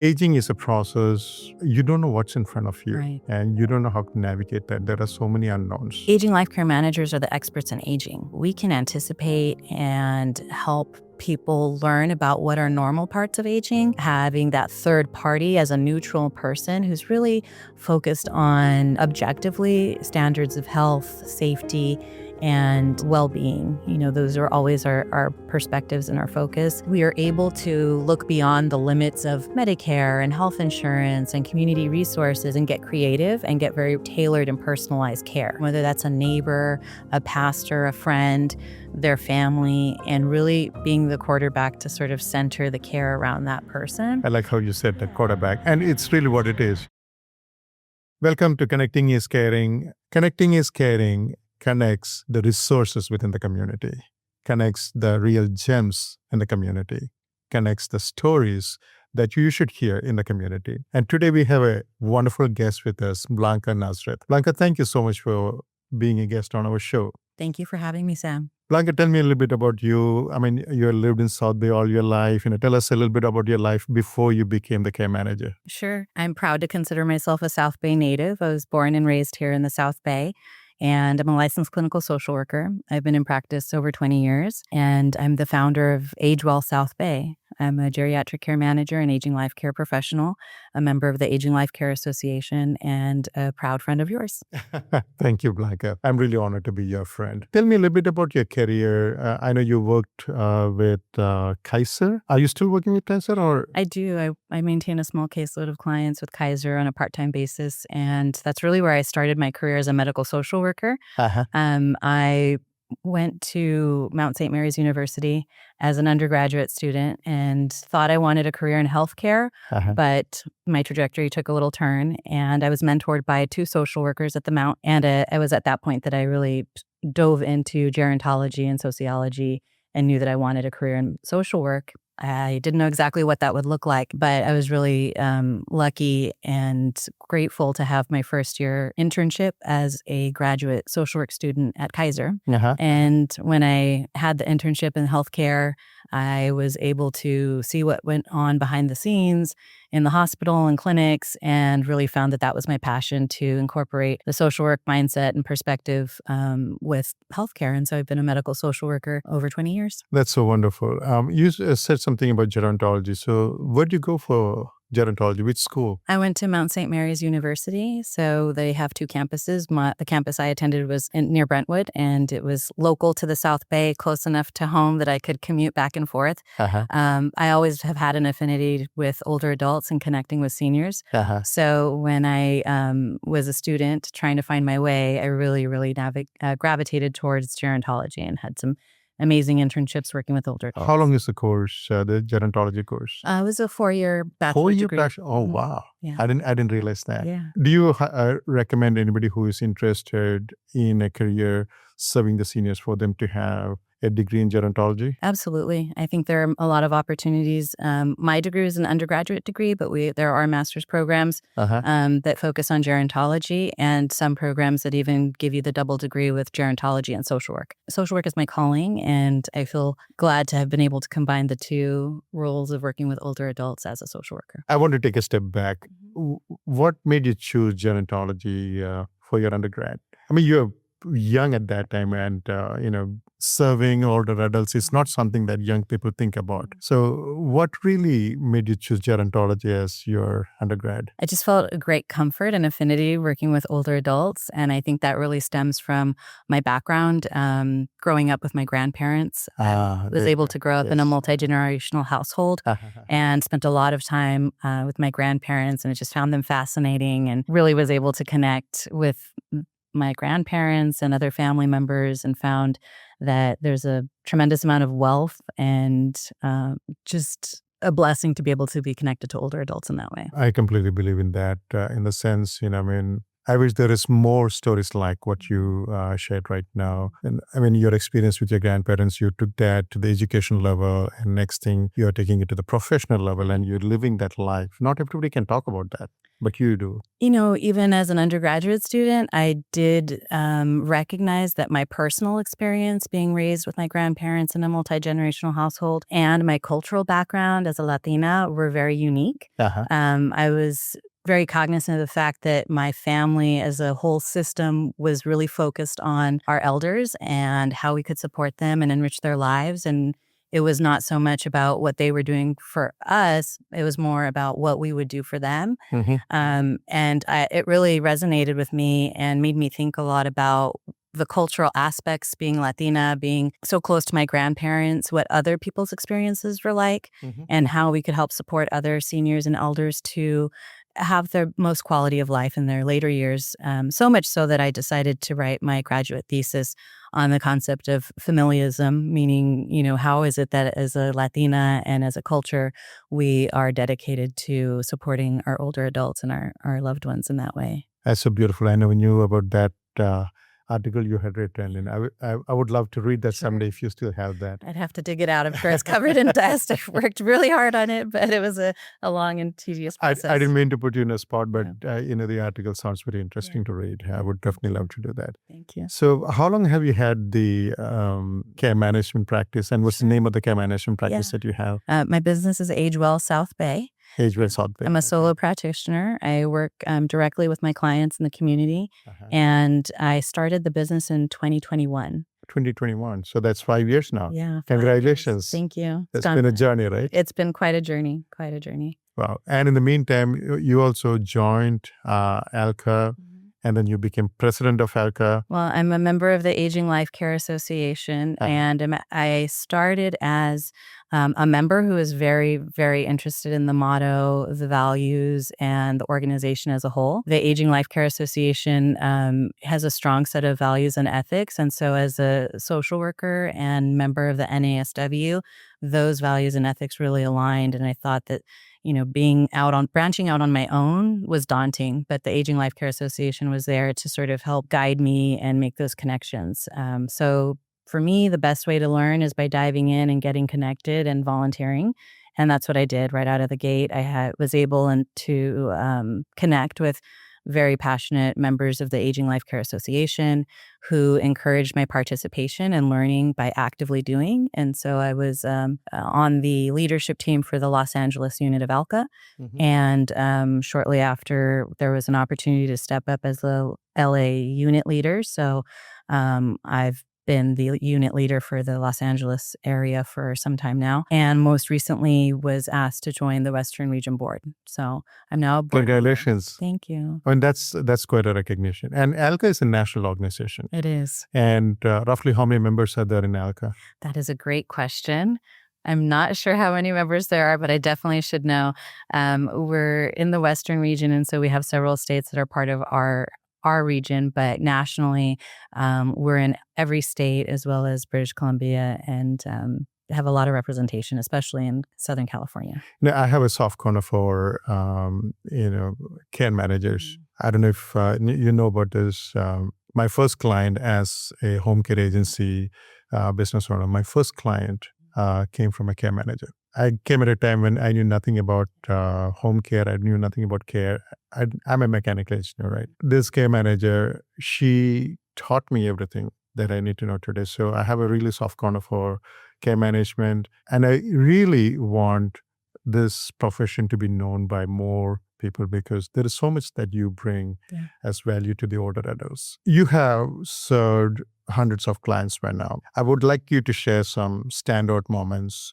Aging is a process. You don't know what's in front of you, Right. and you don't know how to navigate that. There are so many unknowns. Aging life care managers are the experts in aging. We can anticipate and help people learn about what are normal parts of aging, having that third party as a neutral person who's really focused on objectively standards of health, safety, and well-being. Those are always our perspectives and our focus. We are able to look beyond the limits of Medicare and health insurance and community resources and get creative and get very tailored and personalized care, whether that's a neighbor, a pastor, a friend, their family, and really being the quarterback to sort of center the care around that person. I like how you said the quarterback, and it's really what it is. Welcome to Connecting is Caring. Connecting is Caring connects the resources within the community, connects the real gems in the community, connects the stories that you should hear in the community. And today we have a wonderful guest with us, Blanca Nazareth. Blanca, thank you so much for being a guest on our show. Thank you for having me, Sam. Blanca, tell me a little bit about you. I mean, you lived in South Bay all your life. Tell us a little bit about your life before you became the care manager. Sure. I'm proud to consider myself a South Bay native. I was born and raised here in the South Bay, and I'm a licensed clinical social worker. I've been in practice over 20 years, and I'm the founder of Age Well South Bay. I'm a geriatric care manager and aging life care professional, a member of the Aging Life Care Association, and a proud friend of yours. Thank you, Blanca. I'm really honored to be your friend. Tell me a little bit about your career. I know you worked with Kaiser. Are you still working with Kaiser? Or I do. I maintain a small caseload of clients with Kaiser on a part-time basis, and that's really where I started my career as a medical social worker. Uh-huh. I went to Mount St. Mary's University as an undergraduate student and thought I wanted a career in healthcare, Uh-huh. but my trajectory took a little turn, and I was mentored by two social workers at the Mount. And it was at that point that I really dove into gerontology and sociology and knew that I wanted a career in social work. I didn't know exactly what that would look like, but I was really lucky and grateful to have my first year internship as a graduate social work student at Kaiser. Uh-huh. And when I had the internship in healthcare, I was able to see what went on behind the scenes in the hospital and clinics, and really found that that was my passion, to incorporate the social work mindset and perspective with healthcare. And so I've been a medical social worker over 20 years. That's so wonderful. You said something about gerontology. So where did you go for gerontology? Which school? I went to Mount St. Mary's University. So they have two campuses. The campus I attended was near Brentwood, and it was local to the South Bay, close enough to home that I could commute back and forth. Uh-huh. I always have had an affinity with older adults and connecting with seniors. Uh-huh. So when I was a student trying to find my way, I really gravitated towards gerontology and had some amazing internships working with older adults. How long is the course, the gerontology course? It was a 4-year bachelor's 4 year degree. bachelor. Oh, Mhm. wow. Yeah. I didn't realize that. Yeah. Do you recommend anybody who is interested in a career serving the seniors for them to have a degree in gerontology? Absolutely. I think there are a lot of opportunities. My degree is an undergraduate degree, but there are master's programs Uh-huh. that focus on gerontology, and some programs that even give you the double degree with gerontology and social work. Social work is my calling, and I feel glad to have been able to combine the two roles of working with older adults as a social worker. I want to take a step back. What made you choose gerontology for your undergrad? I mean, you're young at that time, and serving older adults is not something that young people think about. So what really made you choose gerontology as your undergrad? I just felt a great comfort and affinity working with older adults. And I think that really stems from my background. Growing up with my grandparents, I was able to grow up in a multi-generational household and spent a lot of time with my grandparents, and I just found them fascinating and really was able to connect with my grandparents and other family members, and found that there's a tremendous amount of wealth and just a blessing to be able to be connected to older adults in that way. I completely believe in that, in the sense, I wish there is more stories like what you shared right now. And I mean, your experience with your grandparents, you took that to the education level, and next thing you're taking it to the professional level, and you're living that life. Not everybody can talk about that, but you do. Even as an undergraduate student, I did recognize that my personal experience being raised with my grandparents in a multi-generational household and my cultural background as a Latina were very unique. Uh-huh. I was very cognizant of the fact that my family as a whole system was really focused on our elders and how we could support them and enrich their lives. And it was not so much about what they were doing for us. It was more about what we would do for them. It really resonated with me and made me think a lot about the cultural aspects, being Latina, being so close to my grandparents, what other people's experiences were like, and how we could help support other seniors and elders to have their most quality of life in their later years. So much so that I decided to write my graduate thesis on the concept of familialism, meaning, how is it that as a Latina and as a culture, we are dedicated to supporting our older adults and our loved ones in that way. That's so beautiful. I never knew about that article you had written, and I would love to read that someday if you still have that. I'd have to dig it out. I'm sure it's covered in dust. I've worked really hard on it, but it was a long and tedious process. I didn't mean to put you in a spot, but the article sounds very interesting to read. I would definitely love to do that. Thank you. So how long have you had the care management practice, and what's the name of the care management practice that you have? My business is Age Well South Bay. Age Well South Bay. I'm a solo practitioner. I work directly with my clients in the community, and I started the business in 2021. 2021. So that's 5 years now. Yeah. Congratulations. Thank you. It's been a journey, right? It's been quite a journey. Wow. And in the meantime, you also joined ALCA, and then you became president of ALCA. Well, I'm a member of the Aging Life Care Association, and I started as a member who is very, very interested in the motto, the values, and the organization as a whole. The Aging Life Care Association has a strong set of values and ethics, and so as a social worker and member of the NASW, those values and ethics really aligned, and I thought that branching out on my own was daunting, but the Aging Life Care Association was there to sort of help guide me and make those connections. So for me, the best way to learn is by diving in and getting connected and volunteering. And that's what I did right out of the gate. I was able to connect with very passionate members of the Aging Life Care Association who encouraged my participation and learning by actively doing. And so I was on the leadership team for the Los Angeles unit of ALCA. And shortly after, there was an opportunity to step up as the LA unit leader. So I've been the unit leader for the Los Angeles area for some time now, and most recently was asked to join the Western Region Board. So I'm now a board Congratulations. member. Thank you. And that's quite a recognition. And ALCA is a national organization. It is. And roughly how many members are there in ALCA? That is a great question. I'm not sure how many members there are, but I definitely should know. We're in the Western region, and so we have several states that are part of our region, but nationally, we're in every state as well as British Columbia, and have a lot of representation, especially in Southern California. Now, I have a soft corner for care managers. I don't know if you know about this. My first client as a home care agency business owner, my first client came from a care manager. I came at a time when I knew nothing about home care. I knew nothing about care. I'm a mechanical engineer, right? This care manager, she taught me everything that I need to know today. So I have a really soft corner for care management. And I really want this profession to be known by more people because there is so much that you bring as value to the older adults. You have served hundreds of clients by now. I would like you to share some standout moments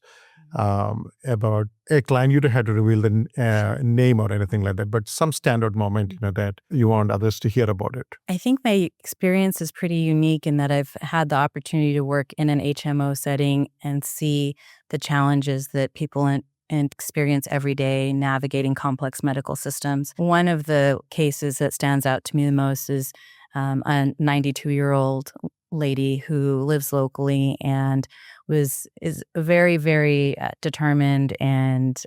about a client. You don't have to reveal the name or anything like that, but some standout moment, that you want others to hear about it. I think my experience is pretty unique in that I've had the opportunity to work in an HMO setting and see the challenges that people and experience every day navigating complex medical systems. One of the cases that stands out to me the most is a 92-year-old lady who lives locally and is very, very determined and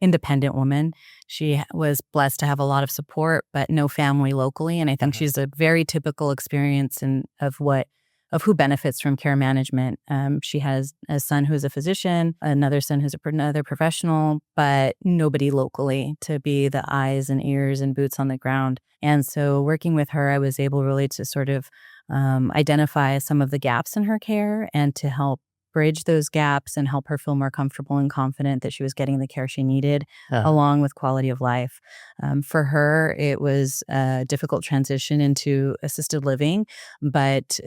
independent woman. She was blessed to have a lot of support, but no family locally. And I think she's a very typical experience of who benefits from care management. She has a son who's a physician, another son who's another professional, but nobody locally to be the eyes and ears and boots on the ground. And so working with her, I was able really to sort of identify some of the gaps in her care and to help bridge those gaps and help her feel more comfortable and confident that she was getting the care she needed, along with quality of life. For her, it was a difficult transition into assisted living, but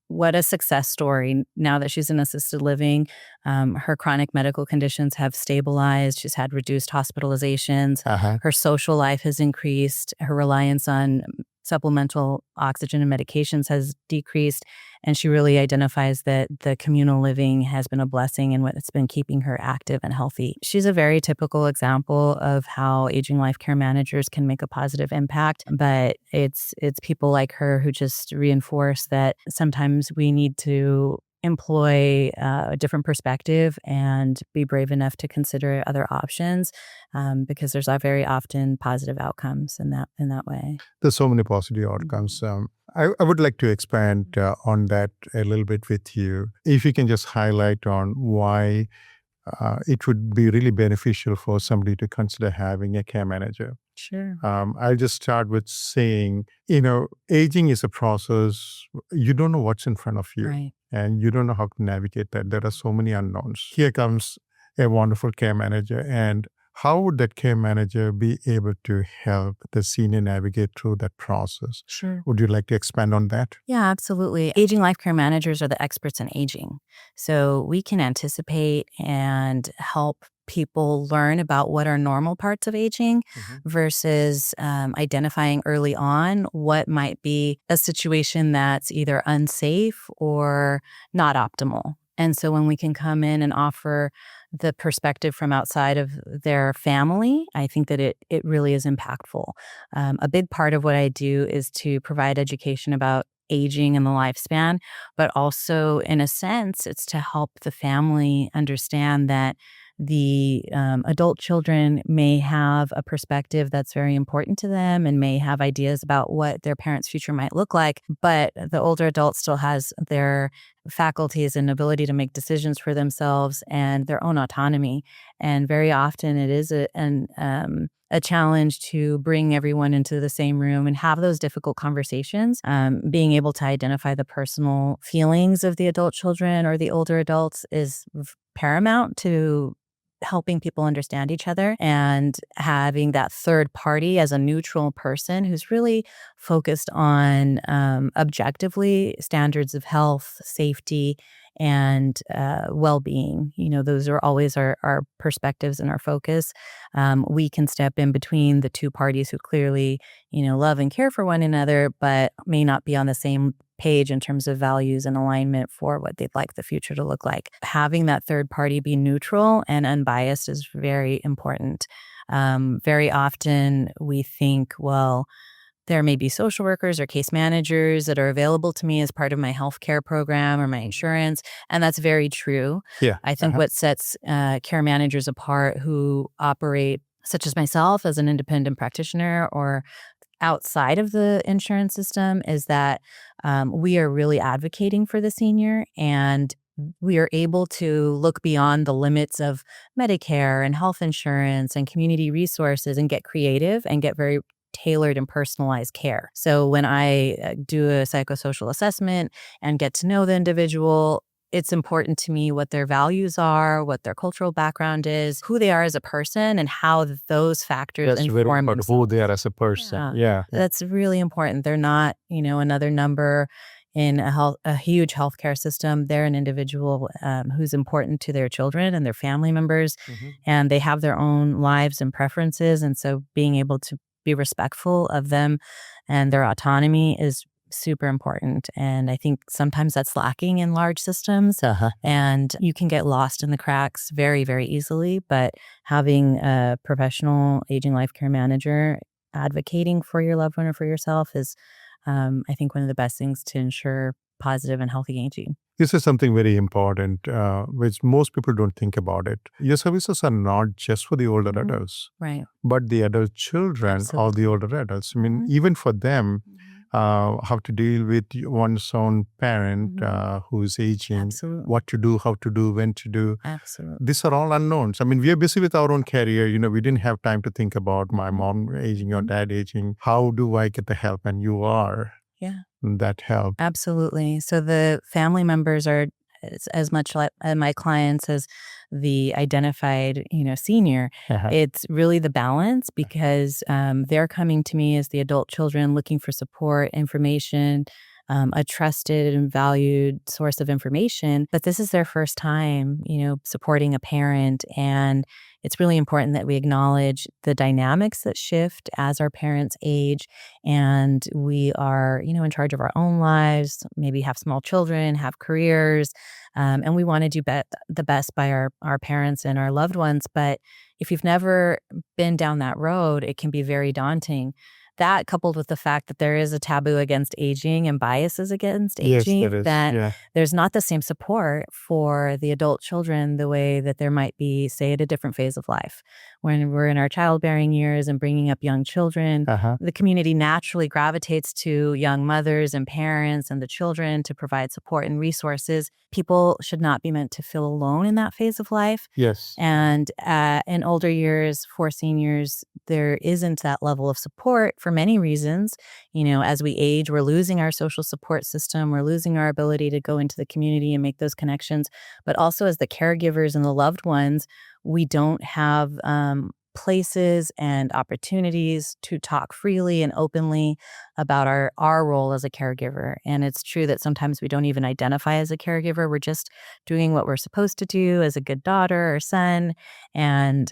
what a success story. Now that she's in assisted living, her chronic medical conditions have stabilized. She's had reduced hospitalizations. Her social life has increased. Her reliance on supplemental oxygen and medications has decreased. And she really identifies that the communal living has been a blessing and what's been keeping her active and healthy. She's a very typical example of how aging life care managers can make a positive impact, but it's people like her who just reinforce that sometimes we need to employ a different perspective and be brave enough to consider other options, because there's very often positive outcomes in that way. There's so many positive outcomes. I would like to expand on that a little bit with you. If you can just highlight on why it would be really beneficial for somebody to consider having a care manager. Sure. I'll just start with saying, aging is a process. You don't know what's in front of you. Right. And you don't know how to navigate that. There are so many unknowns. Here comes a wonderful care manager. And how would that care manager be able to help the senior navigate through that process? Sure. Would you like to expand on that? Yeah, absolutely. Aging life care managers are the experts in aging. So we can anticipate and help people learn about what are normal parts of aging versus identifying early on what might be a situation that's either unsafe or not optimal. And so when we can come in and offer the perspective from outside of their family, I think that it really is impactful. A big part of what I do is to provide education about aging and the lifespan, but also, in a sense, it's to help the family understand that the adult children may have a perspective that's very important to them and may have ideas about what their parents' future might look like, but the older adult still has their faculties and ability to make decisions for themselves and their own autonomy. And very often it is a challenge to bring everyone into the same room and have those difficult conversations. Being able to identify the personal feelings of the adult children or the older adults is paramount to helping people understand each other, and having that third party as a neutral person who's really focused on objectively standards of health, safety, and well-being. Those are always our perspectives and our focus. We can step in between the two parties who clearly, love and care for one another, but may not be on the same page in terms of values and alignment for what they'd like the future to look like. Having that third party be neutral and unbiased is very important. Very often we think, well, there may be social workers or case managers that are available to me as part of my healthcare program or my insurance, and that's very true. Yeah. I think what sets care managers apart who operate, such as myself as an independent practitioner or outside of the insurance system, is that we are really advocating for the senior, and we are able to look beyond the limits of Medicare and health insurance and community resources and get creative and get very tailored and personalized care. So when I do a psychosocial assessment and get to know the individual, it's important to me what their values are, what their cultural background is, who they are as a person, and how those factors inform About who they are as a person. Yeah. That's really important. They're not, another number in a huge healthcare system. They're an individual who's important to their children and their family members, and they have their own lives and preferences. And so being able to be respectful of them and their autonomy is super important. And I think sometimes that's lacking in large systems, and you can get lost in the cracks very, very easily. But having a professional aging life care manager advocating for your loved one or for yourself is, I think, one of the best things to ensure positive and healthy aging. This is something very important, which most people don't think about it. Your services are not just for the older adults, Right. but the adult children or the older adults. I mean, even for them, how to deal with one's own parent who's aging, Absolutely. what to do, how to do, when to do. Absolutely. These are all unknowns. I mean, we are busy with our own career. We didn't have time to think about my mom aging or dad aging. How do I get the help? And you are that help. Absolutely. So the family members are as much like my clients as the identified, senior. It's really the balance because they're coming to me as the adult children looking for support, information, a trusted and valued source of information. But this is their first time, supporting a parent. And it's really important that we acknowledge the dynamics that shift as our parents age and we are, in charge of our own lives, maybe have small children, have careers, and we want to do the best by our parents and our loved ones. But if you've never been down that road, it can be very daunting. That coupled with the fact that there is a taboo against aging and biases against aging, Yes, there is. that there's not the same support for the adult children the way that there might be, say, at a different phase of life. When we're in our childbearing years and bringing up young children, the community naturally gravitates to young mothers and parents and the children to provide support and resources. People should not be meant to feel alone in that phase of life. Yes. And in older years, for seniors, there isn't that level of support for many reasons. As we age, we're losing our social support system. We're losing our ability to go into the community and make those connections. But also as the caregivers and the loved ones, we don't have places and opportunities to talk freely and openly about our role as a caregiver. And it's true that sometimes we don't even identify as a caregiver. We're just doing what we're supposed to do as a good daughter or son. And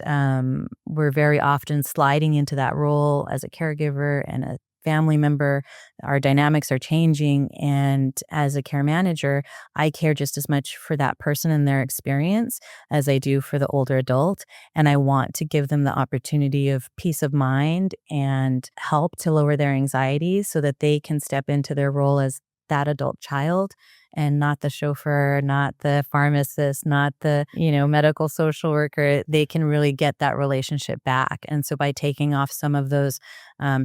we're very often sliding into that role as a caregiver and a family member. Our dynamics are changing. And as a care manager, I care just as much for that person and their experience as I do for the older adult. And I want to give them the opportunity of peace of mind and help to lower their anxieties so that they can step into their role as that adult child and not the chauffeur, not the pharmacist, not the, medical social worker. They can really get that relationship back. And so by taking off some of those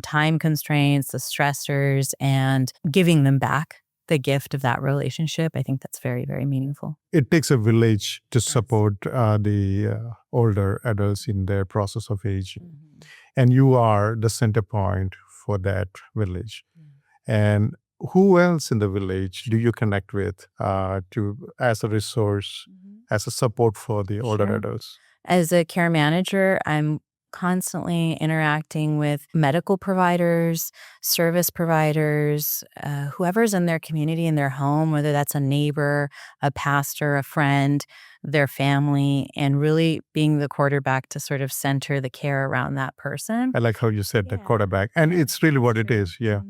time constraints, the stressors, and giving them back the gift of that relationship, I think that's very, very meaningful. It takes a village to support the older adults in their process of aging. And you are the center point for that village. And who else in the village do you connect with as a resource, as a support for the older adults? As a care manager, I'm constantly interacting with medical providers, service providers, whoever's in their community, in their home, whether that's a neighbor, a pastor, a friend, their family, and really being the quarterback to sort of center the care around that person. I like how you said the quarterback. And it's really what it is. Yeah.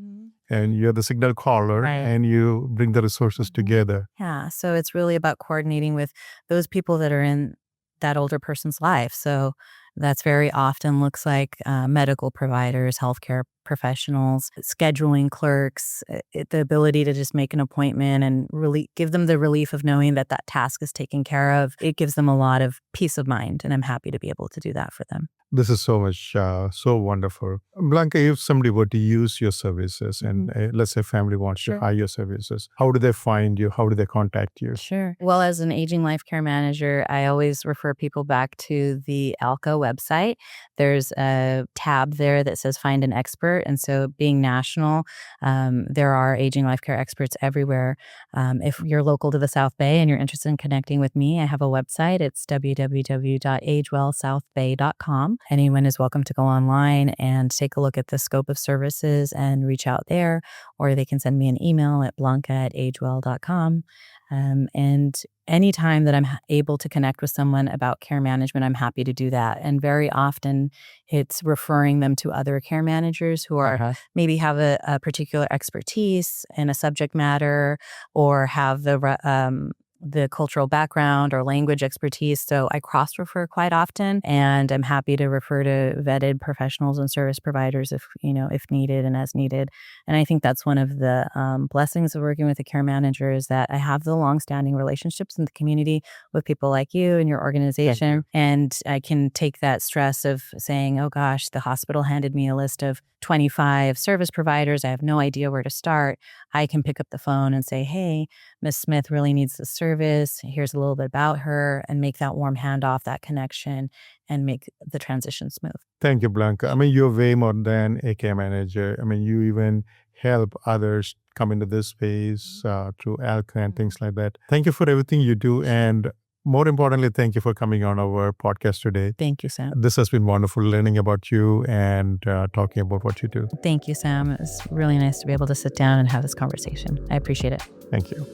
And you're the signal caller and you bring the resources together. Yeah. So it's really about coordinating with those people that are in that older person's life. So that's very often looks like medical providers, healthcare professionals, scheduling clerks, the ability to just make an appointment and really give them the relief of knowing that that task is taken care of. It gives them a lot of peace of mind, and I'm happy to be able to do that for them. This is so much, so wonderful. Blanca, if somebody were to use your services and let's say family wants to hire your services, how do they find you? How do they contact you? Sure. Well, as an aging life care manager, I always refer people back to the ALCA website. There's a tab there that says Find an Expert. And so being national, there are aging life care experts everywhere. If you're local to the South Bay and you're interested in connecting with me, I have a website. It's www.agewellsouthbay.com. Anyone is welcome to go online and take a look at the scope of services and reach out there, or they can send me an email at blanca@agewell.com. And anytime that I'm able to connect with someone about care management, I'm happy to do that. And very often it's referring them to other care managers who are maybe have a particular expertise in a subject matter or have the cultural background or language expertise. So I cross-refer quite often, and I'm happy to refer to vetted professionals and service providers if needed and as needed. And I think that's one of the blessings of working with a care manager is that I have the longstanding relationships in the community with people like you and your organization. And I can take that stress of saying, oh gosh, the hospital handed me a list of 25 service providers. I have no idea where to start. I can pick up the phone and say, hey, Miss Smith really needs the service. Here's a little bit about her, and make that warm handoff, that connection, and make the transition smooth. Thank you, Blanca. I mean, you're way more than a care manager. I mean, you even help others come into this space through ALCA and things like that. Thank you for everything you do. And more importantly, thank you for coming on our podcast today. Thank you, Sam. This has been wonderful learning about you and talking about what you do. Thank you, Sam. It was really nice to be able to sit down and have this conversation. I appreciate it. Thank you.